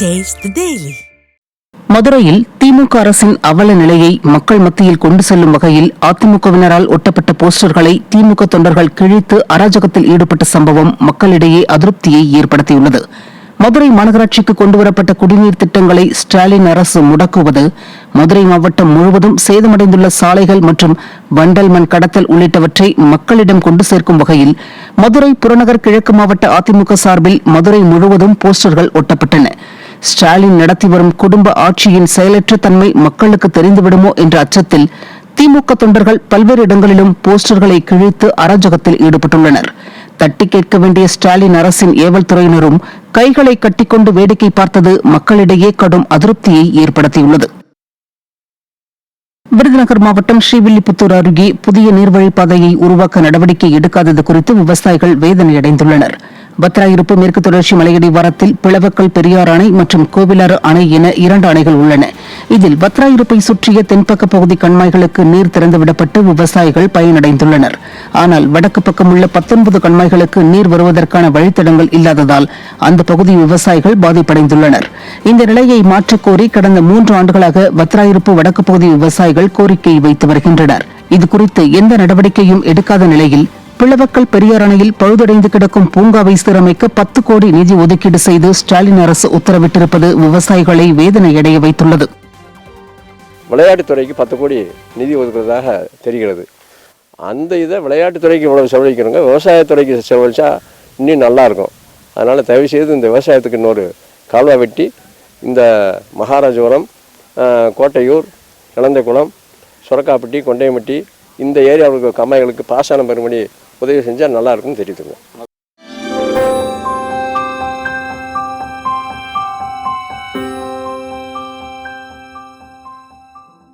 Taste the Daily. மதுரையில் திமுக அரசின் அவல நிலையை மக்கள் மத்தியில் கொண்டு செல்லும் வகையில் அதிமுகவினரால் ஒட்டப்பட்ட போஸ்டர்களை திமுக தொண்டர்கள் கிழித்து அராஜகத்தில் ஈடுபட்ட சம்பவம் மக்களிடையே அதிருப்தியை ஏற்படுத்தியுள்ளது. மதுரை மாநகராட்சிக்கு கொண்டுவரப்பட்ட குடிநீர் திட்டங்களை ஸ்டாலின் அரசு முடக்குவது, மதுரை மாவட்டம் முழுவதும் சேதமடைந்துள்ள சாலைகள் மற்றும் வண்டல் மண் கடத்தல் உள்ளிட்டவற்றை மக்களிடம் கொண்டு சேர்க்கும் வகையில் மதுரை புறநகர் கிழக்கு மாவட்ட அதிமுக சார்பில் மதுரை முழுவதும் போஸ்டர்கள் ஒட்டப்பட்டன. ஸ்டாலின் நடத்தி வரும் குடும்ப ஆட்சியின் செயலற்ற தன்மை மக்களுக்கு தெரிந்துவிடுமோ என்ற அச்சத்தில் திமுக தொண்டர்கள் பல்வேறு இடங்களிலும் போஸ்டர்களை கிழித்து அராஜகத்தில் ஈடுபட்டுள்ளனர். தட்டி கேட்க வேண்டிய ஸ்டாலின் அரசின் ஏவல் துறையினரும் கைகளை கட்டிக்கொண்டு வேடிக்கை பார்த்தது மக்களிடையே கடும் அதிருப்தியை ஏற்படுத்தியுள்ளது. விருதுநகர் மாவட்டம் ஸ்ரீவில்லிபுத்தூர் அருகே புதிய நீர்வழிப்பாதையை உருவாக்க நடவடிக்கை எடுக்காதது குறித்து விவசாயிகள் வேதனையடைந்துள்ளனர். பத்ராயிருப்பு மேற்கு தொடர்ச்சி மலையடிவாரத்தில் பிளவக்கல் பெரியார் அணை மற்றும் கோவிலாறு அணை என 2 அணைகள் உள்ளன. இதில் பத்ராயிருப்பை சுற்றிய தென்பக்க பகுதி கண்மாய்களுக்கு நீர் திறந்துவிடப்பட்டு விவசாயிகள் பயனடைந்துள்ளனர். ஆனால் வடக்கு பக்கம் உள்ள 19 கண்மாய்களுக்கு நீர் வருவதற்கான வழித்தடங்கள் இல்லாததால் அந்த பகுதி விவசாயிகள் பாதிப்படைந்துள்ளனர். இந்த நிலையை மாற்றக்கோரி கடந்த 3 ஆண்டுகளாக பத்ராயிருப்பு வடக்கு பகுதி விவசாயிகள் கோரிக்கை வைத்து வருகின்றனர். இதுகுறித்து எந்த நடவடிக்கையும் எடுக்காத நிலையில் பிளவக்கல் பெரியார் அணையில் பழுதடைந்து கிடக்கும் பூங்காவை சீரமைக்க 10 கோடி நிதி ஒதுக்கீடு செய்து ஸ்டாலின் அரசு உத்தரவிட்டிருப்பது விவசாயிகளை வேதனையடைய வைத்துள்ளது. விளையாட்டுத்துறைக்கு 10 கோடி நிதி ஒதுக்குறதாக தெரிகிறது. அந்த இதை விளையாட்டுத்துறைக்கு இவ்வளவு செலவழிக்கிறவங்க விவசாயத்துறைக்கு செலவழிச்சா இன்னும் நல்லா இருக்கும். அதனால் தயவுசெய்து இந்த விவசாயத்துக்கு இன்னொரு கால்வாய் வெட்டி இந்த மகாராஜபுரம், கோட்டையூர், இளந்தகுளம், சுரக்காப்பட்டி, கொண்டையம்பட்டி இந்த ஏரியாவுக்கு கம்மாய்களுக்கு பாசனம் பெறும்படி உதவி செஞ்சால் நல்லா இருக்கும்னு தெரியுதுங்க.